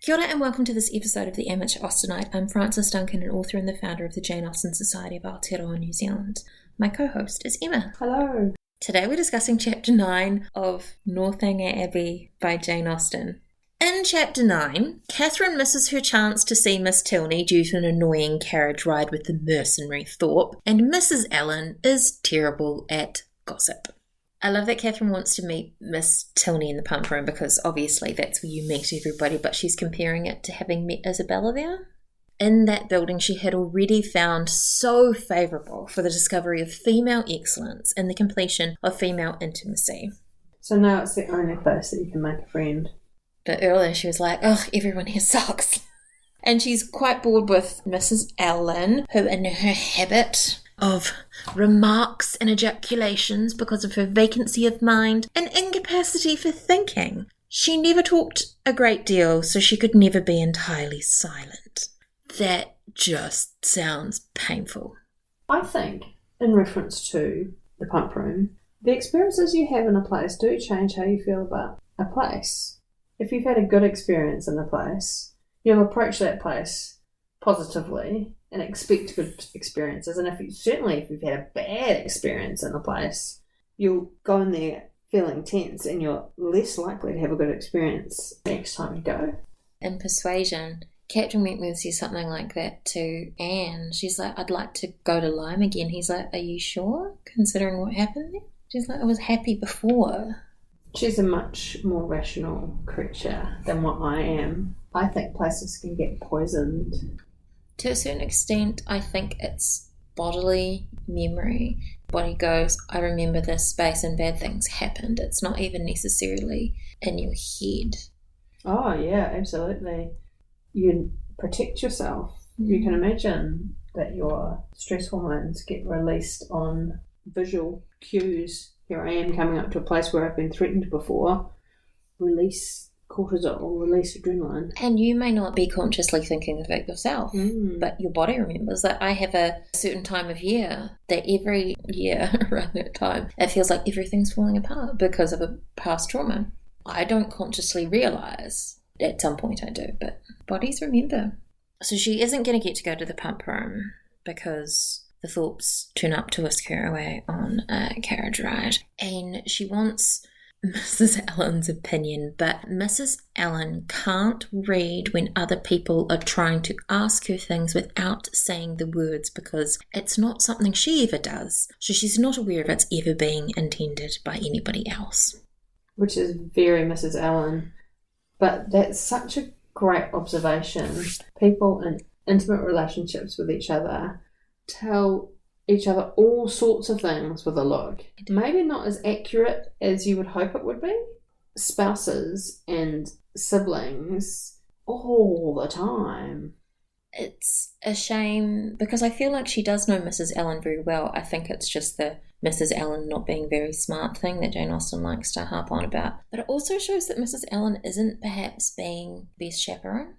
Kia ora and welcome to this episode of The Amateur Austenite. I'm Frances Duncan, an author and the founder of the Jane Austen Society of Aotearoa, New Zealand. My co-host is Emma. Hello. Today we're discussing Chapter 9 of Northanger Abbey by Jane Austen. In Chapter 9, Catherine misses her chance to see Miss Tilney due to an annoying carriage ride with the mercenary Thorpe, and Mrs. Allen is terrible at gossip. I love that Catherine wants to meet Miss Tilney in the pump room because obviously that's where you meet everybody, but she's comparing it to having met Isabella there. In that building she had already found so favourable for the discovery of female excellence and the completion of female intimacy. So now it's the only place that you can make a friend. But earlier she was like, oh, everyone here sucks. And she's quite bored with Mrs. Allen, who in her habit of remarks and ejaculations because of her vacancy of mind and incapacity for thinking. She never talked a great deal, so she could never be entirely silent. That just sounds painful. I think, in reference to the pump room, the experiences you have in a place do change how you feel about a place. If you've had a good experience in a place, you'll approach that place positively and expect good experiences. And if you've had a bad experience in a place, you'll go in there feeling tense and you're less likely to have a good experience next time you go. In Persuasion, Catherine Wentworth says something like that to Anne. She's like, I'd like to go to Lyme again. He's like, are you sure, considering what happened there? She's like, I was happy before. She's a much more rational creature than what I am. I think places can get poisoned. To a certain extent, I think it's bodily memory. Body goes, I remember this space and bad things happened. It's not even necessarily in your head. Oh, yeah, absolutely. You protect yourself. You can imagine that your stress hormones get released on visual cues. Here I am coming up to a place where I've been threatened before. Release cortisol, release adrenaline. And you may not be consciously thinking of it yourself, but your body remembers that. I have a certain time of year that every year around that time, it feels like everything's falling apart because of a past trauma. I don't consciously realise. At some point I do, but bodies remember. So she isn't going to get to go to the pump room because the Thorpes turn up to whisk her away on a carriage ride. And she wants Mrs. Allen's opinion, but Mrs. Allen can't read when other people are trying to ask her things without saying the words because it's not something she ever does. So she's not aware of it's ever being intended by anybody else. Which is very Mrs. Allen. But that's such a great observation. People in intimate relationships with each other tell each other all sorts of things with a look. Maybe not as accurate as you would hope it would be. Spouses and siblings all the time. It's a shame because I feel like she does know Mrs. Allen very well. I think it's just the Mrs. Allen not being very smart thing that Jane Austen likes to harp on about. But it also shows that Mrs. Allen isn't perhaps being the best chaperone.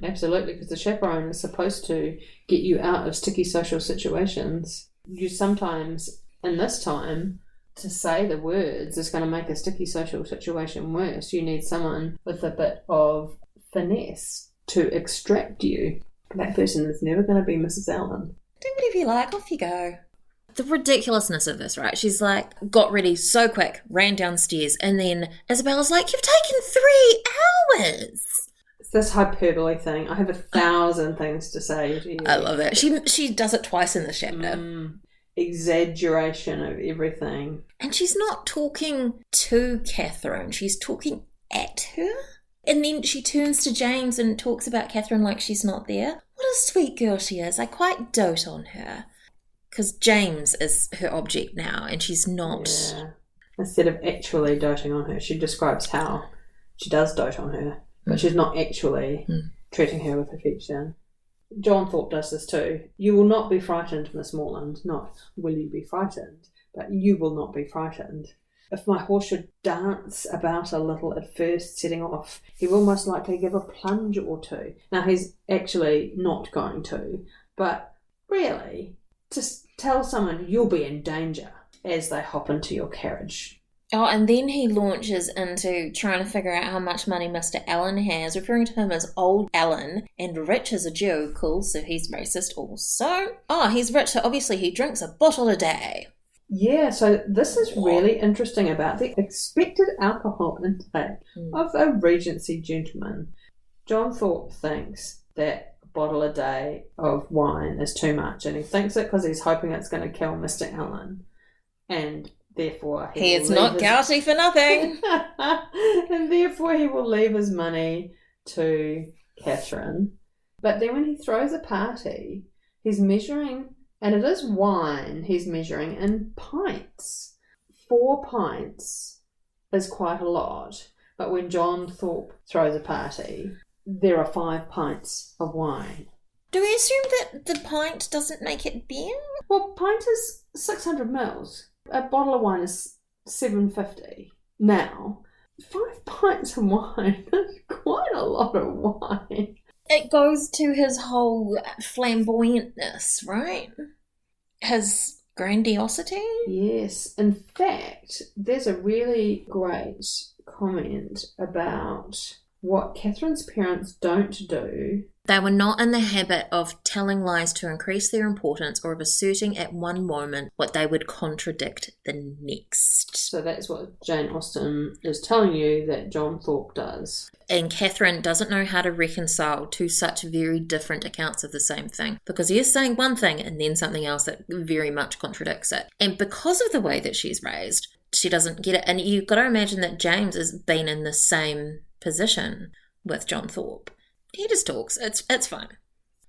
Absolutely, because the chaperone is supposed to get you out of sticky social situations. You sometimes, in this time, to say the words is going to make a sticky social situation worse. You need someone with a bit of finesse to extract you. That person is never going to be Mrs. Allen. Do whatever you like, off you go. The ridiculousness of this, right? She's like, got ready so quick, ran downstairs, and then Isabella's like, you've taken 3 hours. It's this hyperbole thing. I have 1,000 things to say to you. I love that. She does it twice in this chapter. Exaggeration of everything. And she's not talking to Catherine, she's talking at her. And then she turns to James and talks about Catherine like she's not there. What a sweet girl she is. I quite dote on her. Because James is her object now, and she's not... Yeah. Instead of actually doting on her, she describes how she does dote on her, but she's not actually treating her with affection. John Thorpe does this too. You will not be frightened, Miss Morland. Not will you be frightened, but you will not be frightened. If my horse should dance about a little at first setting off, he will most likely give a plunge or two. Now, he's actually not going to, but really, just tell someone you'll be in danger as they hop into your carriage. Oh, and then he launches into trying to figure out how much money Mr. Allen has, referring to him as Old Allen, and rich as a Jew. Cool, so he's racist also. Oh, he's rich, so obviously he drinks a bottle a day. Yeah, so this is really interesting about the expected alcohol intake of a Regency gentleman. John Thorpe thinks that a bottle a day of wine is too much, and he thinks it because he's hoping it's going to kill Mr. Allen. And therefore he is not gouty for nothing. And therefore he will leave his money to Catherine. But then when he throws a party, he's measuring, and it is wine he's measuring in pints. 4 pints is quite a lot. But when John Thorpe throws a party, there are 5 pints of wine. Do we assume that the pint doesn't make it beer? Well, pint is 600 mils. A bottle of wine is $7.50. Now, 5 pints of wine is quite a lot of wine. It goes to his whole flamboyantness, right? His grandiosity? Yes. In fact, there's a really great comment about what Catherine's parents don't do. They were not in the habit of telling lies to increase their importance or of asserting at one moment what they would contradict the next. So that's what Jane Austen is telling you that John Thorpe does. And Catherine doesn't know how to reconcile two such very different accounts of the same thing, because he is saying one thing and then something else that very much contradicts it. And because of the way that she's raised, she doesn't get it. And you've got to imagine that James has been in the same position with John Thorpe. He just talks. It's fine.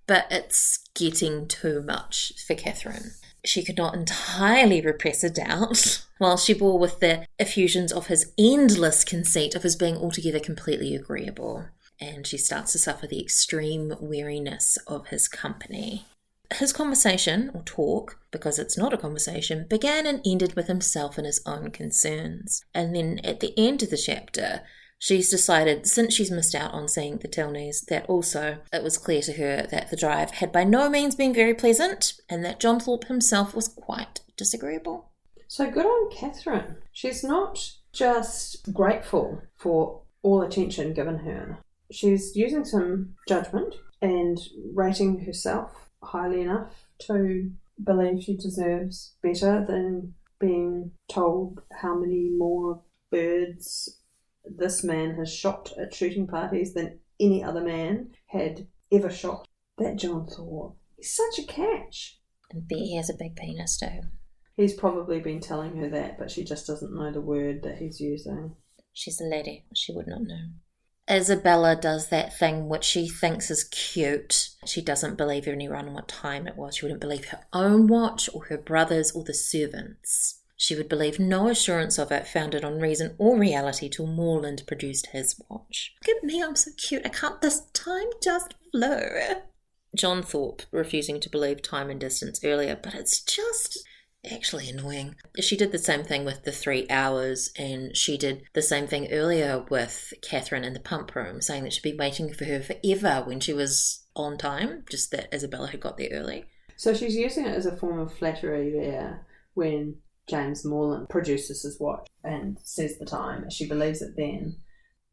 But it's getting too much for Catherine. She could not entirely repress a doubt while she bore with the effusions of his endless conceit of his being altogether completely agreeable. And she starts to suffer the extreme weariness of his company. His conversation, or talk, because it's not a conversation, began and ended with himself and his own concerns. And then at the end of the chapter, she's decided, since she's missed out on seeing the Tilneys, that also it was clear to her that the drive had by no means been very pleasant, and that John Thorpe himself was quite disagreeable. So good on Catherine. She's not just grateful for all attention given her. She's using some judgment and rating herself highly enough to believe she deserves better than being told how many more birds this man has shot at shooting parties than any other man had ever shot. That John Thorpe, he's such a catch. And bet he has a big penis too. He's probably been telling her that, but she just doesn't know the word that he's using. She's a lady. She would not know. Isabella does that thing which she thinks is cute. She doesn't believe anyone what time it was. She wouldn't believe her own watch or her brother's or the servants'. She would believe no assurance of it founded on reason or reality till Morland produced his watch. Look at me, I'm so cute. I can't this time just flow. John Thorpe refusing to believe time and distance earlier, but it's just actually annoying. She did the same thing with the 3 hours, and she did the same thing earlier with Catherine in the pump room, saying that she'd been waiting for her forever when she was on time, just that Isabella had got there early. So she's using it as a form of flattery there when James Morland produces his watch and says the time. She believes it then.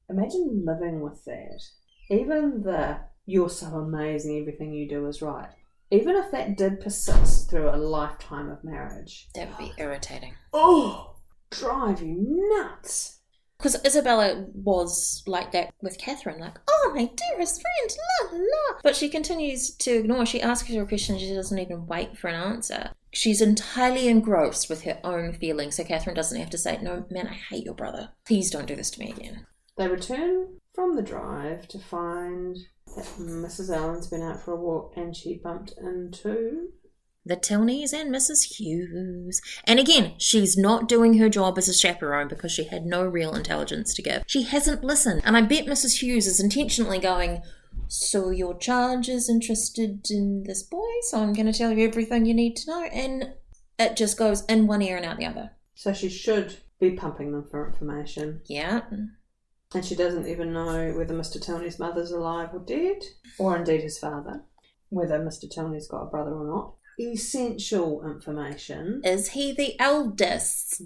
Imagine living with that. Even the "you're so amazing, everything you do is right," even if that did persist through a lifetime of marriage, that would be irritating. Oh, drive you nuts. Because Isabella was like that with Catherine, like, "Oh, my dearest friend, la la." But she continues to ignore. She asks her a question, she doesn't even wait for an answer. She's entirely engrossed with her own feelings, so Catherine doesn't have to say, "No, man, I hate your brother. Please don't do this to me again." They return from the drive to find that Mrs. Allen's been out for a walk and she bumped into the Tilneys and Mrs. Hughes. And again, she's not doing her job as a chaperone because she had no real intelligence to give. She hasn't listened. And I bet Mrs. Hughes is intentionally going, "So your charge is interested in this boy, so I'm going to tell you everything you need to know." And it just goes in one ear and out the other. So she should be pumping them for information. Yeah. And she doesn't even know whether Mr. Tilney's mother's alive or dead, or indeed his father, whether Mr. Tilney's got a brother or not. essential information. Is he the eldest?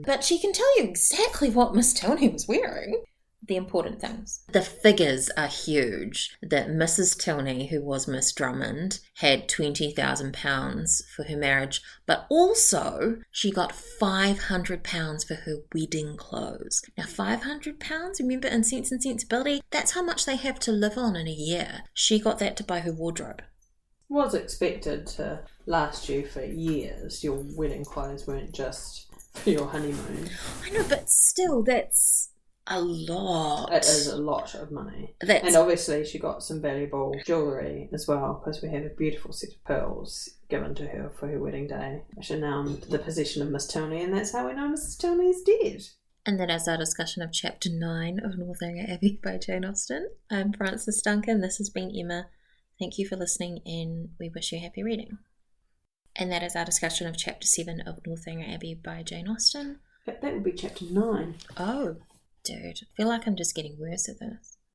But she can tell you exactly what Miss Tony was wearing. The important things. The figures are huge. That Mrs. Tilney, who was Miss Drummond, had £20,000 for her marriage, but also she got £500 for her wedding clothes. Now, £500, remember, in Sense and Sensibility, that's how much they have to live on in a year. She got that to buy her wardrobe. Was expected to last you for years. Your wedding clothes weren't just for your honeymoon. I know, but still, that's a lot. It is a lot of money. And obviously she got some valuable jewellery as well, because we had a beautiful set of pearls given to her for her wedding day, which are now in the possession of Miss Tilney, and that's how we know Mrs. Tilney is dead. And that is our discussion of Chapter 9 of Northanger Abbey by Jane Austen. I'm Frances Duncan. This has been Emma. Thank you for listening, and we wish you happy reading. And that is our discussion of Chapter 7 of Northanger Abbey by Jane Austen. That would be Chapter 9. Oh. Dude, I feel like I'm just getting worse at this.